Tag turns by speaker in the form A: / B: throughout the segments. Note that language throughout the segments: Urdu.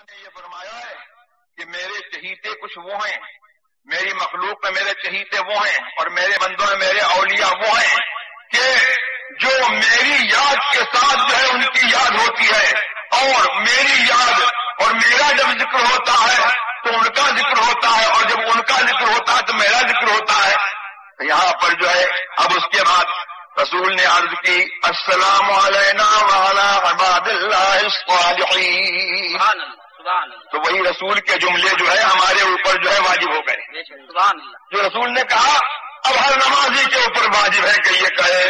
A: یہ فرمایا ہے کہ میرے چہیتے کچھ وہ ہیں، میری مخلوق میں میرے چہیتے وہ ہیں اور میرے بندوں میں میرے اولیاء وہ ہیں کہ جو میری یاد کے ساتھ جو ہے ان کی یاد ہوتی ہے، اور میری یاد اور میرا جب ذکر ہوتا ہے تو ان کا ذکر ہوتا ہے، اور جب ان کا ذکر ہوتا ہے تو میرا ذکر ہوتا ہے۔ یہاں پر جو ہے اب اس کے بعد رسول نے عرض کی السلام علینا وعلی عباد اللہ الصالحین، تو وہی رسول کے جملے جو ہے ہمارے اوپر جو ہے واجب ہو گئے۔ جو رسول نے کہا اب ہر نمازی کے اوپر واجب ہے کہ یہ کہے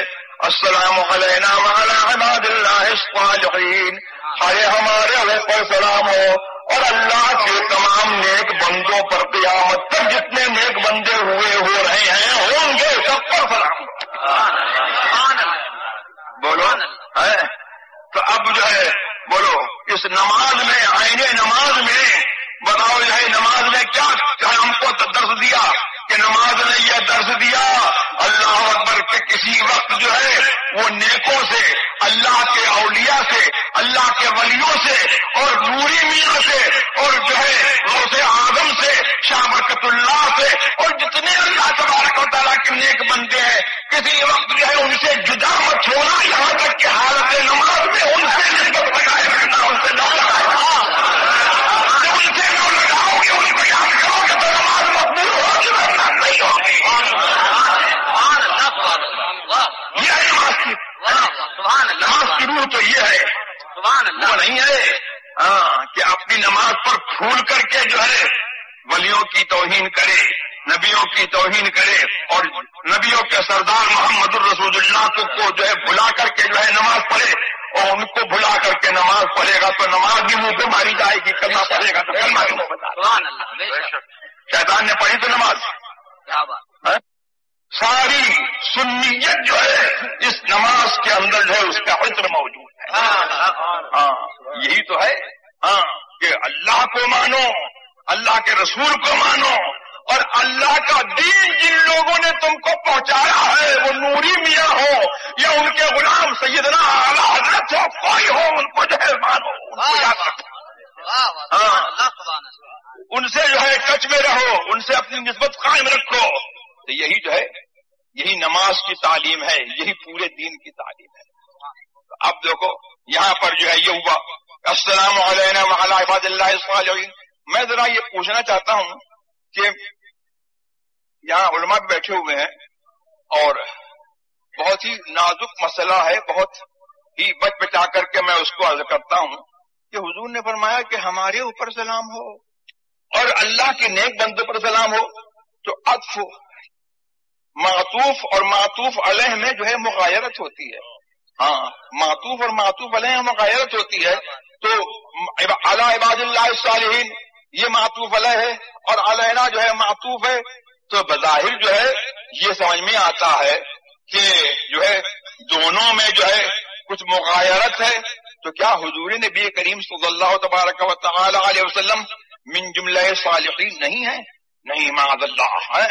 A: السلام علینا وعلی عباد اللہ الصالحین، ہمارے اوپر سلام ہو اور اللہ کے تمام نیک بندوں پر قیامت تک جتنے نیک بندے ہوئے ہو رہے ہیں ہوں گے سب پر سلام ہو۔ بولو تو اب جو ہے بولو اس نماز میں آئین نماز میں بتاؤ جو ہے نماز میں کیا ہم کو درس دیا کہ نماز نے یہ درس دیا اللہ اکبر کہ کسی وقت جو ہے وہ نیکوں سے، اللہ کے اولیاء سے، اللہ کے ولیوں سے اور نوری میاں سے اور جو ہے غوث اعظم سے، شاہ برکت اللہ سے اور جتنے اللہ تبارک و تعالیٰ کے نیک بندے ہیں کسی وقت جو ہے ان سے جدا مت ہونا، یہاں تک کہ حالت نماز میں ان سے نسبت بنائے رکھنا، ان سے نہ لگاؤ، جب ان سے نہ لگاؤ گے ان کو یاد کرو گے تو نماز مقبول ہوگی ورنہ نہیں ہوگی۔ یہ ہے نماز کی روح تو یہ ہے، وہ نہیں ہے کہ اپنی نماز پر پھول کر کے جو ہے ولیوں کی توہین کرے، نبیوں کی توہین کرے اور نبیوں کے سردار محمد الرسول اللہ کو جو ہے بھلا کر کے جو ہے نماز پڑھے، اور ان کو بھلا کر کے نماز پڑھے گا تو نماز بھی منہ پہ ماری جائے گی، کرنا پڑے گا تو کلمہ بھی منہ بتا۔ شیطان نے پڑھی تو نماز، ساری سنیت جو ہے اس نماز کے اندر جو ہے اس کا عطر موجود ہے۔ یہی تو ہے کہ اللہ کو مانو، اللہ کے رسول کو مانو، اور اللہ کا دین جن لوگوں نے تم کو پہنچایا ہے وہ نوری میاں ہو یا ان کے غلام سیدنا اعلیٰ حضرت ہو، کوئی ہو ان کو جو ہے مانو، ان کو یاد رکھو، ان سے جو ہے ٹچ میں رہو، ان سے اپنی نسبت قائم رکھو۔ تو یہی جو ہے یہی نماز کی تعلیم ہے، یہی پورے دین کی تعلیم ہے۔ اب دیکھو یہاں پر جو ہے یہ ہوا السلام علینا وعلی عباد اللہ الصالحین۔ میں ذرا یہ پوچھنا چاہتا ہوں کہ یہاں علماء بیٹھے ہوئے ہیں اور بہت ہی نازک مسئلہ ہے، بہت ہی بچ بچا کر کے میں اس کو عرض کرتا ہوں کہ حضور نے فرمایا کہ ہمارے اوپر سلام ہو اور اللہ کے نیک بندوں پر سلام ہو، تو عطف معطوف اور معطوف علیہ میں جو ہے مغایرت ہوتی ہے۔ معطوف اور معطوف علیہ مغایرت ہوتی ہے، تو علی عباد اللہ الصالحین یہ معطوف علیہ ہے اور علینا جو ہے معطوف ہے، تو بظاہر جو ہے یہ سمجھ میں آتا ہے کہ جو ہے دونوں میں جو ہے کچھ مغایرت ہے۔ تو کیا حضور نبی کریم صلی اللہ تبارک و تعالی علیہ وسلم من جملہ صالحین نہیں ہے؟ نہیں، معاذ اللہ ہے،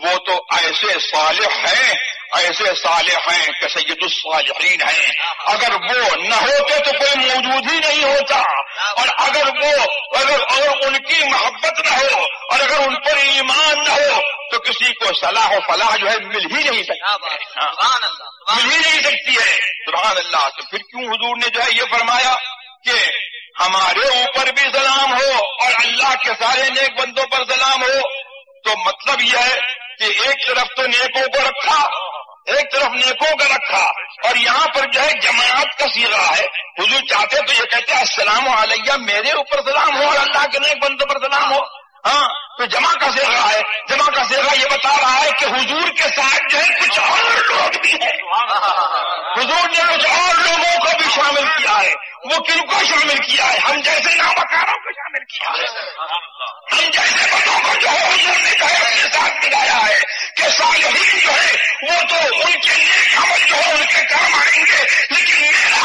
A: وہ تو ایسے صالح ہیں، ایسے صالح ہیں کہ سید الصالحین ہیں۔ اگر وہ نہ ہوتے تو کوئی موجود ہی نہیں ہوتا، اور اگر ان کی محبت نہ ہو اور اگر ان پر ایمان نہ ہو تو کسی کو صلاح و فلاح جو ہے مل ہی نہیں سکتی ہے۔ سبحان اللہ۔ تو پھر کیوں حضور نے جو ہے یہ فرمایا کہ ہمارے اوپر بھی سلام ہو اور اللہ کے سارے نیک بندوں پر سلام ہو؟ تو مطلب یہ ہے کہ ایک طرف تو نیکوں کو رکھا، ایک طرف نیکوں کا رکھا، اور یہاں پر جو ہے جماعت کا صیغہ ہے۔ حضور چاہتے تو یہ کہتے ہیں السلام علیہ، میرے اوپر سلام ہو اور اللہ کے نیک بندوں پر سلام ہو۔ تو جمع کا صیغہ ہے، جمع کا صیغہ یہ بتا رہا ہے کہ حضور کے ساتھ جو ہے کچھ اور لوگ بھی ہیں، حضور نے کچھ اور لوگوں کو بھی شامل کیا ہے۔ وہ کن کو شامل کیا ہے؟ ہم جیسے نامکاروں کو شامل کیا ہے، ہم جیسے بندوں کو جو ہے حضور نے جو ہے اپنے ساتھ ملایا ہے کہ صالحین جو ہے وہ تو ان کے نیک عمل جو ہے ان کے کام آئیں گے، لیکن میرا